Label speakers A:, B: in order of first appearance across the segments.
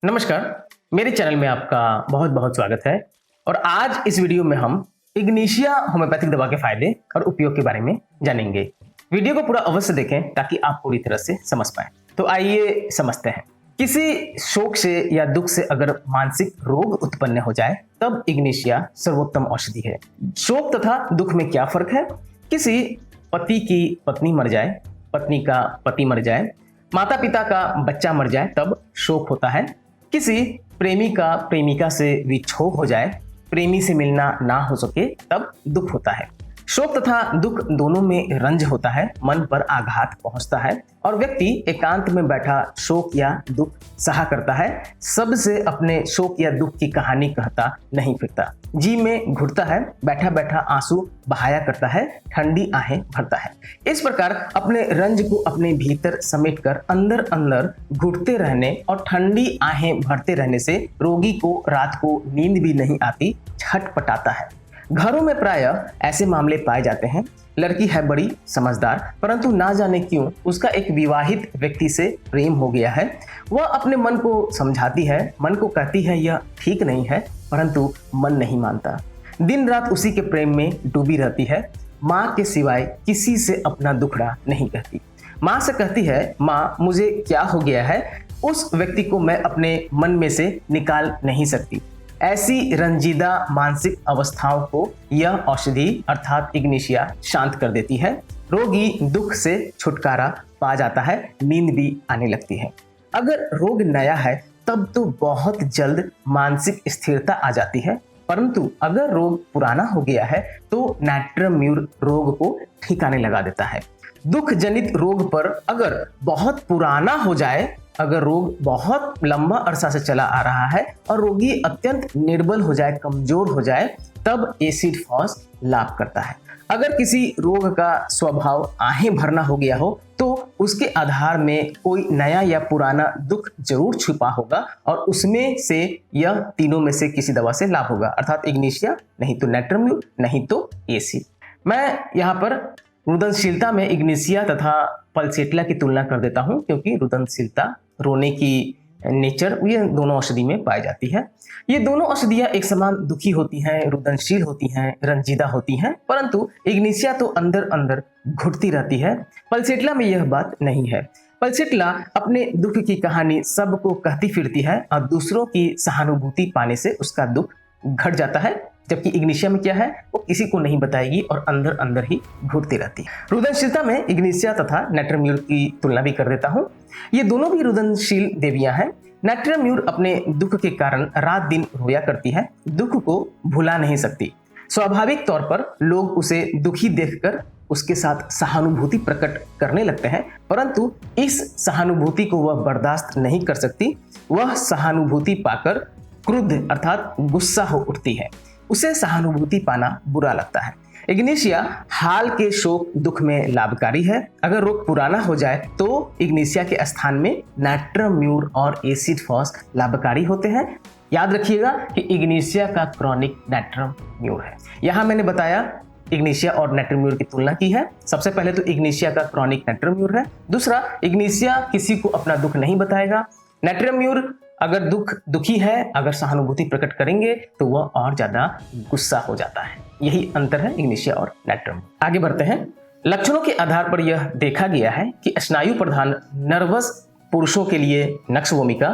A: नमस्कार, मेरे चैनल में आपका बहुत बहुत स्वागत है। और आज इस वीडियो में हम इग्निशिया होम्योपैथिक दवा के फायदे और उपयोग के बारे में जानेंगे। वीडियो को पूरा अवश्य देखें ताकि आप पूरी तरह से समझ पाएं। तो आइए समझते हैं। किसी शोक से या दुख से अगर मानसिक रोग उत्पन्न हो जाए तब इग्निशिया सर्वोत्तम औषधि है। शोक तथा दुख में क्या फर्क है? किसी पति की पत्नी मर जाए, पत्नी का पति मर जाए, माता पिता का बच्चा मर जाए तब शोक होता है। किसी प्रेमी का प्रेमिका से विछोह हो जाए, प्रेमी से मिलना ना हो सके तब दुख होता है। शोक तथा दुख दोनों में रंज होता है, मन पर आघात पहुंचता है और व्यक्ति एकांत में बैठा शोक या दुख सहा करता है। सबसे अपने शोक या दुख की कहानी कहता नहीं फिरता, जी में घुटता है, बैठा बैठा आंसू बहाया करता है, ठंडी आहें भरता है। इस प्रकार अपने रंज को अपने भीतर समेटकर अंदर अंदर घुटते रहने और ठंडी आहें भरते रहने से रोगी को रात को नींद भी नहीं आती, छटपटाता है। घरों में प्रायः ऐसे मामले पाए जाते हैं। लड़की है बड़ी समझदार, परंतु ना जाने क्यों उसका एक विवाहित व्यक्ति से प्रेम हो गया है। वह अपने मन को समझाती है, मन को कहती है यह ठीक नहीं है, परंतु मन नहीं मानता। दिन रात उसी के प्रेम में डूबी रहती है। माँ के सिवाय किसी से अपना दुखड़ा नहीं कहती। माँ से कहती है, माँ मुझे क्या हो गया है, उस व्यक्ति को मैं अपने मन में से निकाल नहीं सकती। ऐसी रंजीदा मानसिक अवस्थाओं को यह औषधि अर्थात इग्निशिया शांत कर देती है। रोगी दुख से छुटकारा पा जाता है, नींद भी आने लगती है। अगर रोग नया है तब तो बहुत जल्द मानसिक स्थिरता आ जाती है, परंतु अगर रोग पुराना हो गया है तो नैट्रम म्यूर रोग को ठिकाने लगा देता है। दुख जनित रोग पर अगर बहुत पुराना हो जाए, अगर रोग बहुत लंबा अरसा से चला आ रहा है और रोगी अत्यंत निर्बल हो जाए, कमजोर हो जाए, तब एसिड फॉस लाभ करता है। अगर किसी रोग का स्वभाव आहें भरना हो गया हो तो उसके आधार में कोई नया या पुराना दुख जरूर छुपा होगा और उसमें से यह तीनों में से किसी दवा से लाभ होगा, अर्थात इग्निशिया, नहीं तो नैट्रम्यूर, नहीं तो एसिड। मैं यहाँ पर रुदनशीलता में इग्निशिया तथा पल्सेटिला की तुलना कर देता हूँ, क्योंकि रुदनशीलता, रोने की नेचर, ये दोनों औषधि में पाई जाती है। ये दोनों औषधियाँ एक समान दुखी होती हैं, रुदनशील होती हैं, रंजीदा होती हैं, परंतु इग्निशिया तो अंदर अंदर घुटती रहती है। पल्सेटिला में यह बात नहीं है। पल्सेटिला अपने दुख की कहानी सबको कहती फिरती है और दूसरों की सहानुभूति पाने से उसका दुख घट जाता है, जबकि इग्निशिया में क्या है, वो किसी को नहीं बताएगी और अंदर अंदर ही घुटती रहती है। रुदनशीलता में इग्निशिया तथा नैट्रम्यूर की तुलना भी कर देता हूँ। ये दोनों भी रुदनशील देवियां हैं। नैट्रम्यूर अपने दुख के कारण रात दिन रोया करती है, दुख को भुला नहीं सकती। स्वाभाविक तौर पर लोग उसे दुखी देखकर उसके साथ सहानुभूति प्रकट करने लगते हैं, परंतु इस सहानुभूति को वह बर्दाश्त नहीं कर सकती। वह सहानुभूति पाकर क्रुद्ध अर्थात गुस्सा हो उठती है। उसे सहानुभूति पाना बुरा लगता है। इग्निशिया हाल के शोक दुख में लाभकारी है। अगर रोग पुराना हो जाए तो इग्निशिया के स्थान में नैट्रम्यूर और एसिड फॉस लाभकारी होते हैं। याद रखिएगा कि इग्निशिया का क्रॉनिक नैट्रम्यूर है। यहाँ मैंने बताया इग्निशिया और नैट्रम्यूर की तुलना की है। सबसे पहले तो इग्निशिया का क्रॉनिक नैट्रम्यूर है। दूसरा, इग्निशिया किसी को अपना दुख नहीं बताएगा। नैट्रम्यूर अगर दुखी है, अगर सहानुभूति प्रकट करेंगे तो वह और ज्यादा गुस्सा हो जाता है। यही अंतर है इग्निशिया और नैट्रम्यूर। आगे बढ़ते हैं। लक्षणों के आधार पर यह देखा गया है कि स्नायु प्रधान नर्वस पुरुषों के लिए नक्सवोमिका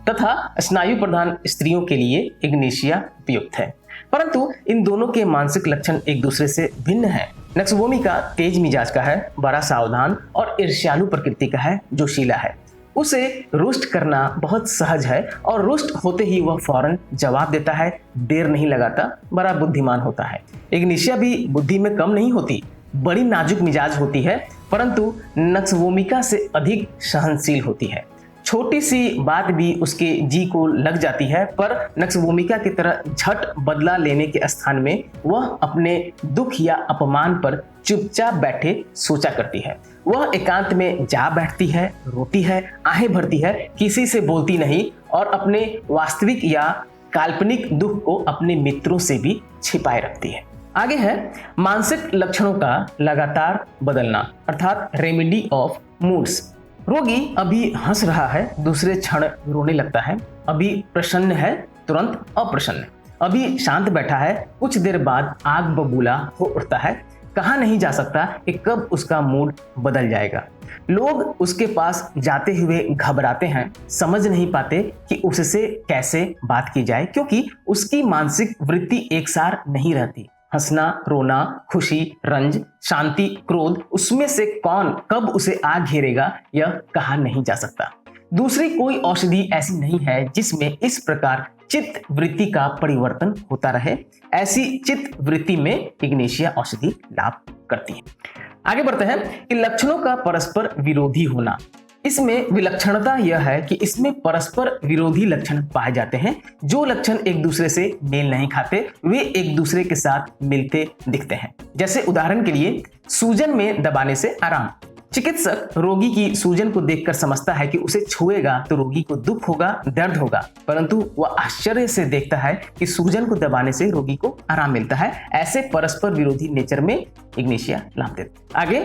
A: तथा स्नायु प्रधान स्त्रियों के लिए इग्निशिया उपयुक्त है, परंतु इन दोनों के मानसिक लक्षण एक दूसरे से भिन्न हैं। नक्सवोमिका तेज मिजाज का है, बड़ा सावधान और ईर्ष्यालु प्रकृति का है, जो शीला है। उसे रुष्ट करना बहुत सहज है और रुष्ट होते ही वह फौरन जवाब देता है, देर नहीं लगाता, बड़ा बुद्धिमान होता है। इग्निशिया भी बुद्धि में कम नहीं होती, बड़ी नाजुक मिजाज होती है, परंतु नक्सवोमिका से अधिक सहनशील होती है। छोटी सी बात भी उसके जी को लग जाती है, पर नक्सवोमिका की तरह झट बदला लेने के स्थान में वह अपने दुख या अपमान पर चुपचाप बैठे सोचा करती है। वह एकांत में जा बैठती है, रोती है, आहें भरती है, किसी से बोलती नहीं और अपने वास्तविक या काल्पनिक दुख को अपने मित्रों से भी छिपाए रखती है। आगे है मानसिक लक्षणों का लगातार बदलना, अर्थात रेमेडी ऑफ मूड्स। रोगी अभी हंस रहा है, दूसरे क्षण रोने लगता है। अभी प्रसन्न है, तुरंत अप्रसन्न। अभी शांत बैठा है, कुछ देर बाद आग बबूला हो उठता है। कहा नहीं जा सकता कि कब उसका मूड बदल जाएगा। लोग उसके पास जाते हुए घबराते हैं, समझ नहीं पाते कि उससे कैसे बात की जाए, क्योंकि उसकी मानसिक वृत्ति एकसार नहीं रहती। हंसना, रोना, खुशी, रंज, शांति, क्रोध, उसमें से कौन कब उसे आ घेरेगा यह कहा नहीं जा सकता। दूसरी कोई औषधि ऐसी नहीं है जिसमें इस प्रकार चित्त वृत्ति का परिवर्तन होता रहे। ऐसी चित्त वृत्ति में इग्नेशिया औषधि लाभ करती है। आगे बढ़ते हैं कि लक्षणों का परस्पर विरोधी होना। इसमें विलक्षणता यह है कि इसमें परस्पर विरोधी लक्षण पाए जाते हैं। जो लक्षण एक दूसरे से मेल नहीं खाते वे एक दूसरे के साथ मिलते दिखते हैं। जैसे उदाहरण के लिए सूजन में दबाने से आराम। चिकित्सक रोगी की सूजन को देखकर समझता है कि उसे छुएगा तो रोगी को दुख होगा, दर्द होगा, परंतु वह आश्चर्य से देखता है कि सूजन को दबाने से रोगी को आराम मिलता है। ऐसे परस्पर विरोधी नेचर में इग्नेशिया लाभ देता है। आगे,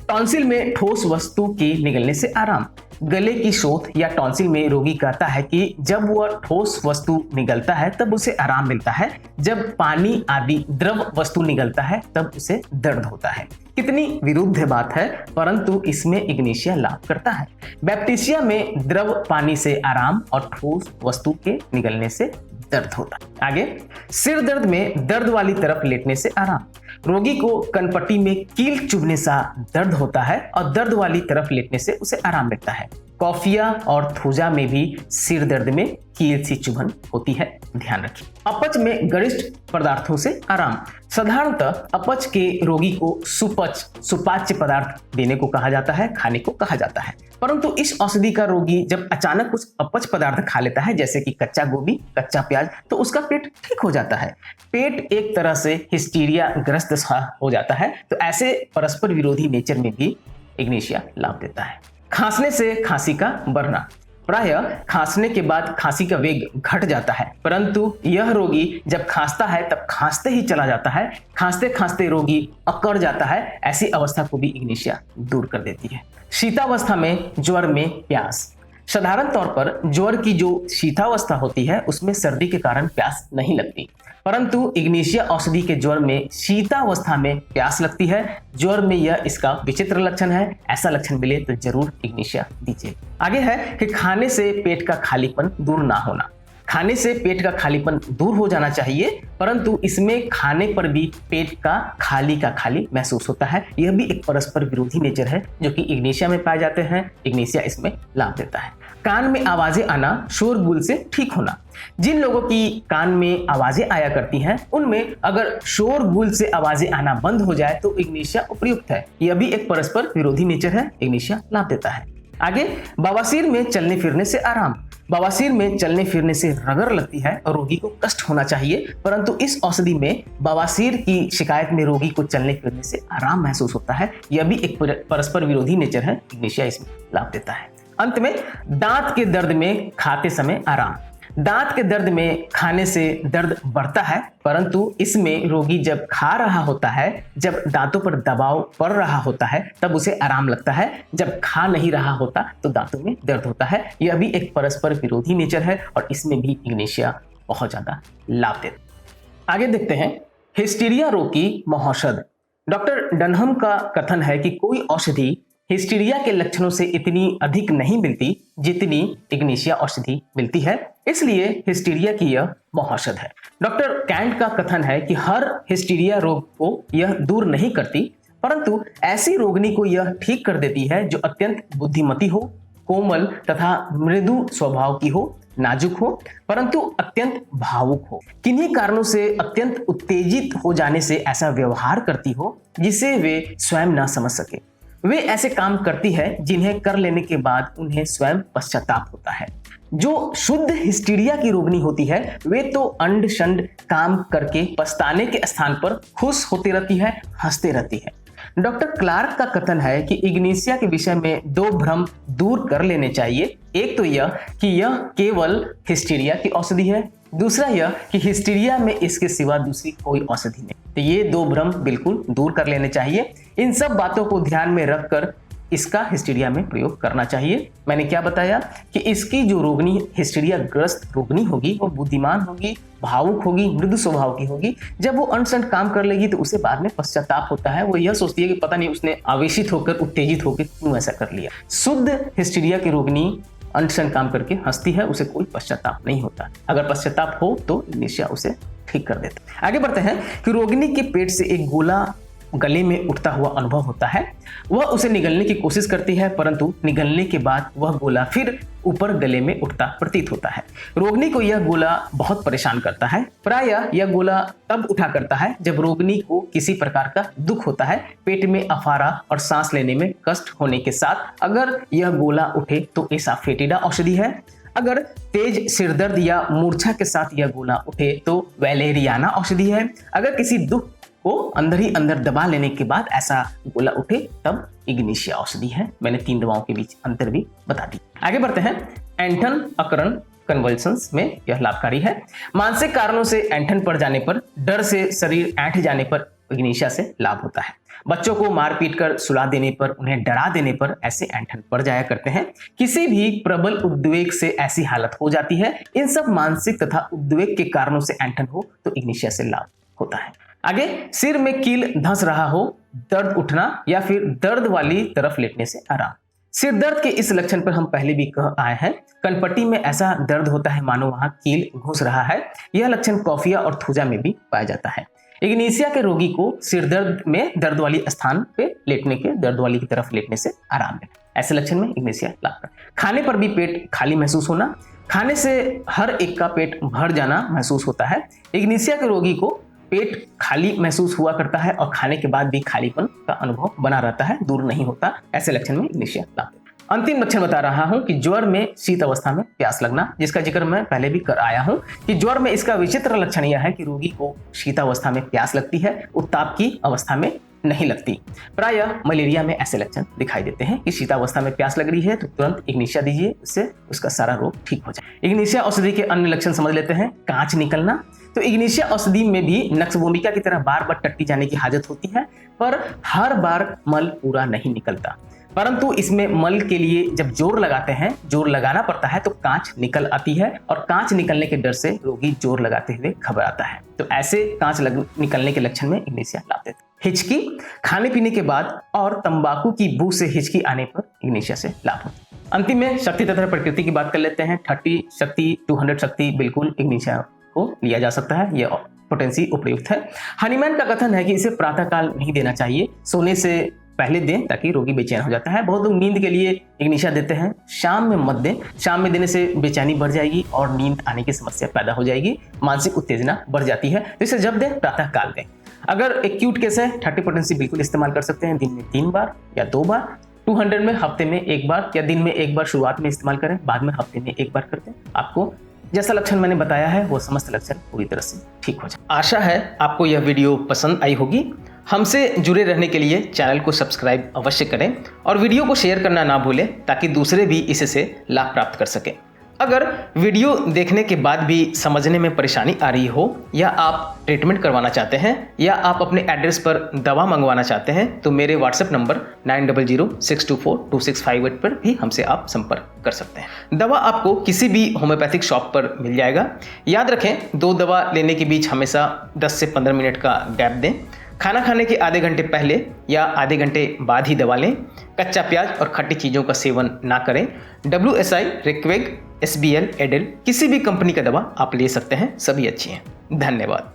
A: टॉन्सिल में ठोस वस्तु के निगलने से आराम। गले की शोथ या टॉन्सिल में रोगी कहता है कि जब वह ठोस वस्तु निगलता है तब उसे आराम मिलता है, जब पानी आदि द्रव वस्तु निगलता है तब उसे दर्द होता है। कितनी विरुद्ध बात है, परंतु इसमें इग्नेशिया लाभ करता है। बैप्टिशिया में द्रव पानी से आराम और ठोस वस्तु के निगलने से दर्द होता है। आगे, सिर दर्द में दर्द वाली तरफ लेटने से आराम। रोगी को कनपट्टी में कील चुभने सा दर्द होता है और दर्द वाली तरफ लेटने से उसे आराम मिलता है। कॉफिया और थूजा में भी सिर दर्द में कील सी चुभन होती है, ध्यान रखिए। अपच में गरिष्ठ पदार्थों से आराम। साधारणतः अपच के रोगी को सुपाच्य पदार्थ देने को कहा जाता है, खाने को कहा जाता है। परंतु इस औषधि का रोगी जब अचानक कुछ अपच पदार्थ खा लेता है, जैसे कि कच्चा गोभी, कच्चा प्याज, तो उसका पेट ठीक हो जाता है। पेट एक तरह से हिस्टीरिया ग्रस्त हो जाता है। तो ऐसे परस्पर विरोधी नेचर में भी इग्नेशिया लाभ देता है। खांसने से खांसी का बढ़ना। प्रायः खांसने के बाद खांसी का वेग घट जाता है, परंतु यह रोगी जब खांसता है तब खांसते ही चला जाता है। खांसते खांसते रोगी अकड़ जाता है। ऐसी अवस्था को भी इग्नेशिया दूर कर देती है। शीतावस्था में ज्वर में प्यास। साधारण तौर पर ज्वर की जो शीतावस्था होती है उसमें सर्दी के कारण प्यास नहीं लगती, परंतु इग्नेशिया औषधि के ज्वर में शीतावस्था में प्यास लगती है। ज्वर में यह इसका विचित्र लक्षण है। ऐसा लक्षण मिले तो जरूर इग्नेशिया दीजिए। आगे है कि खाने से पेट का खालीपन दूर ना होना। खाने से पेट का खालीपन दूर हो जाना चाहिए, परंतु इसमें खाने पर भी पेट का खाली महसूस होता है। यह भी एक परस्पर विरोधी नेचर है जो कि इग्नेशिया में पाए जाते हैं। इग्नेशिया इसमें लाभ देता है। कान में आवाजें आना, शोरगुल से ठीक होना। जिन लोगों की कान में आवाजें आया करती हैं उनमें अगर शोरगुल से आवाजें आना बंद हो जाए तो इग्नेशिया उपयुक्त है। यह भी एक परस्पर विरोधी नेचर है। इग्नेशिया लाभ देता है। आगे, बवासीर में चलने फिरने से आराम। बवासीर में चलने फिरने से रगड़ लगती है और रोगी को कष्ट होना चाहिए, परंतु इस औषधि में बवासीर की शिकायत में रोगी को चलने फिरने से आराम महसूस होता है। यह भी एक परस्पर विरोधी नेचर है। इग्नेशिया इसमें लाभ देता है। अंत में, दांत के दर्द में खाते समय आराम। दांत के दर्द में खाने से दर्द बढ़ता है, परंतु इसमें रोगी जब खा रहा होता है, जब दांतों पर दबाव पड़ रहा होता है तब उसे आराम लगता है। जब खा नहीं रहा होता तो दांतों में दर्द होता है। यह भी एक परस्पर विरोधी नेचर है और इसमें भी इग्नेशिया बहुत ज्यादा लाभ देता है। आगे देखते हैं हिस्टीरिया रोग की महौषध। डॉक्टर डनहम का कथन है कि कोई औषधि हिस्टीरिया के लक्षणों से इतनी अधिक नहीं मिलती जितनी इग्नेशिया औषधि मिलती है, इसलिए हिस्टीरिया की यह महौषध है। डॉक्टर कैंट का कथन है कि हर हिस्टीरिया रोग को यह दूर नहीं करती, परंतु ऐसी रोगिणी को यह ठीक कर देती है जो अत्यंत बुद्धिमती हो, कोमल तथा मृदु स्वभाव की हो, नाजुक हो, परंतु अत्यंत भावुक हो। किन्हीं कारणों से अत्यंत उत्तेजित हो जाने से ऐसा व्यवहार करती हो जिसे वे स्वयं न समझ सके। वे ऐसे काम करती है जिन्हें कर लेने के बाद उन्हें स्वयं पश्चाताप होता है। जो शुद्ध हिस्टीरिया की रोगिणी होती है वे तो अंड शंड काम करके पछताने के स्थान पर खुश होती रहती है, हंसते रहती है। डॉक्टर क्लार्क का कथन है कि इग्नेशिया के विषय में दो भ्रम दूर कर लेने चाहिए। एक तो यह कि यह केवल हिस्टीरिया की औषधि है, दूसरा यह कि हिस्टीरिया में इसके सिवा दूसरी कोई औषधि नहीं। तो ये दो भ्रम बिल्कुल दूर कर लेने चाहिए। इन सब बातों को ध्यान में रखकर इसका हिस्टीरिया में प्रयोग करना चाहिए। मैंने क्या बताया कि इसकी जो रोगिणी हिस्टीरिया ग्रस्त रोगिणी होगी वो बुद्धिमान होगी, भावुक होगी, मृदु स्वभाव की होगी। जब वो अनशन काम कर लेगी तो उसे बाद में पश्चाताप होता है। वो यह सोचती है कि पता नहीं उसने आवेशित होकर, उत्तेजित होकर क्यों ऐसा कर लिया। शुद्ध हिस्टीरिया की रोगिणी अनशन काम करके हंसती है, उसे कोई पश्चाताप नहीं होता। अगर पश्चाताप हो तो इग्निशिया उसे ठीक कर देता। आगे बढ़ते हैं कि रोगिणी के पेट से एक गोला गले में उठता हुआ अनुभव होता है। वह उसे निगलने की कोशिश करती है, परंतु निगलने के बाद वह गोला फिर ऊपर गले में उठता प्रतीत होता है। रोगिणी को यह गोला बहुत परेशान करता है। प्रायः यह गोला तब उठा करता है जब रोगिणी को किसी प्रकार का दुख होता है, पेट में अफारा और सांस लेने में कष्ट होने के साथ। अगर यह गोला उठे तो ऐसा फेटिडा औषधि है। अगर तेज सिरदर्द या मूर्छा के साथ यह गोला उठे तो वैलेरियाना औषधि है। अगर किसी दुख को अंदर ही अंदर दबा लेने के बाद ऐसा गोला उठे तब इग्निशिया औषधि है। मैंने 3 दवाओं के बीच अंतर भी बता दी। आगे बढ़ते हैं। ऐंठन अकरण कन्वल्सन्स में यह लाभकारी है। मानसिक कारणों से ऐंठन पड़ जाने पर, डर से शरीर ऐंठ जाने पर इग्निशिया से लाभ होता है। बच्चों को मार पीट कर सुला देने पर, उन्हें डरा देने पर ऐसे ऐंठन पड़ जाया करते हैं। किसी भी प्रबल उद्वेग से ऐसी हालत हो जाती है। इन सब मानसिक तथा उद्वेग के कारणों से ऐंठन हो तो इग्निशिया से लाभ होता है। आगे, सिर में कील धंस रहा हो, दर्द उठना या फिर दर्द वाली तरफ लेटने से आराम। सिर दर्द के इस लक्षण पर हम पहले भी कह आए हैं। कनपट्टी में ऐसा दर्द होता है मानो वहां कील घुस रहा है। यह लक्षण कॉफिया और थूजा में भी पाया जाता है। इग्निशिया के रोगी को सिर दर्द में दर्द वाली स्थान पे लेटने के, दर्द वाली की तरफ लेटने से आराम है। ऐसे लक्षण में इग्निशिया लाभकारी। खाने पर भी पेट खाली महसूस होना, खाने से हर एक का पेट भर जाना महसूस होता है। इग्निशिया के रोगी को पेट खाली महसूस हुआ करता है और खाने के बाद भी खालीपन का अनुभव बना रहता है, दूर नहीं होता। ऐसे लक्षण में इग्निशिया लाभकारी। अंतिम लक्षण बता रहा हूं कि ज्वर में शीत अवस्था में प्यास लगना, जिसका जिक्र मैं पहले भी कर आया हूं कि ज्वर में इसका विचित्र लक्षण यह है कि रोगी को शीतावस्था में प्यास लगती है, उत्ताप की अवस्था में नहीं लगती। प्रायः मलेरिया में ऐसे लक्षण दिखाई देते हैं कि शीतावस्था में प्यास लग रही है तो तुरंत इग्निशिया दीजिए, उससे उसका सारा रोग ठीक हो जाए। इग्निशिया औषधि के अन्य लक्षण समझ लेते हैं। कांच निकलना, तो इग्निशिया औषधि में भी नक्सभूमिका की तरह बार बार टट्टी जाने की हाजत होती है, पर हर बार मल पूरा नहीं निकलता। परंतु इसमें मल के लिए जब जोर लगाते हैं, जोर लगाना पड़ता है तो कांच निकल आती है और कांच निकलने के डर से रोगी जोर लगाते हुए घबराता है। तो ऐसे कांच निकलने के लक्षण में इग्निशिया लाभ देते हैं। हिचकी, खाने पीने के बाद और तंबाकू की बू से हिचकी आने पर इग्निशिया से लाभ होता है। अंतिम में शक्ति तथा प्रकृति की बात कर लेते हैं। 30 शक्ति 200 शक्ति बिल्कुल इग्निशिया को लिया जा सकता है, यह पोटेंसी उपयुक्त है। हनीमैन का कथन है कि इसे प्रातःकाल नहीं देना चाहिए, सोने से पहले दें ताकि रोगी बेचैन हो जाता है। बहुत लोग नींद के लिए इग्निशिया देते हैं, शाम में मत दें। शाम में देने से बेचैनी बढ़ जाएगी और नींद आने की समस्या पैदा हो जाएगी, मानसिक उत्तेजना बढ़ जाती है। तो इसे जब दें प्रातः काल दें। अगर एक्यूट केस है 30 पोटेंसी बिल्कुल इस्तेमाल कर सकते हैं, दिन में 3 बार या 2 बार। 200 में हफ्ते में 1 बार या दिन में 1 बार शुरुआत में इस्तेमाल करें, बाद में हफ्ते में 1 बार करते हैं। आपको जैसा लक्षण मैंने बताया है वो समस्त लक्षण पूरी तरह से ठीक हो जाए। आशा है आपको यह वीडियो पसंद आई होगी। हमसे जुड़े रहने के लिए चैनल को सब्सक्राइब अवश्य करें और वीडियो को शेयर करना ना भूलें ताकि दूसरे भी इससे लाभ प्राप्त कर सकें। अगर वीडियो देखने के बाद भी समझने में परेशानी आ रही हो या आप ट्रीटमेंट करवाना चाहते हैं या आप अपने एड्रेस पर दवा मंगवाना चाहते हैं तो मेरे व्हाट्सएप नंबर 9006242658 पर भी हमसे आप संपर्क कर सकते हैं। दवा आपको किसी भी होम्योपैथिक शॉप पर मिल जाएगा। याद रखें 2 दवा लेने के बीच हमेशा 10 से 15 मिनट का गैप दें। खाना खाने के आधे घंटे पहले या आधे घंटे बाद ही दवा लें। कच्चा प्याज और खट्टी चीज़ों का सेवन ना करें। WSI, रिक्वेग, SBL, एडेल किसी भी कंपनी का दवा आप ले सकते हैं, सभी अच्छी हैं। धन्यवाद।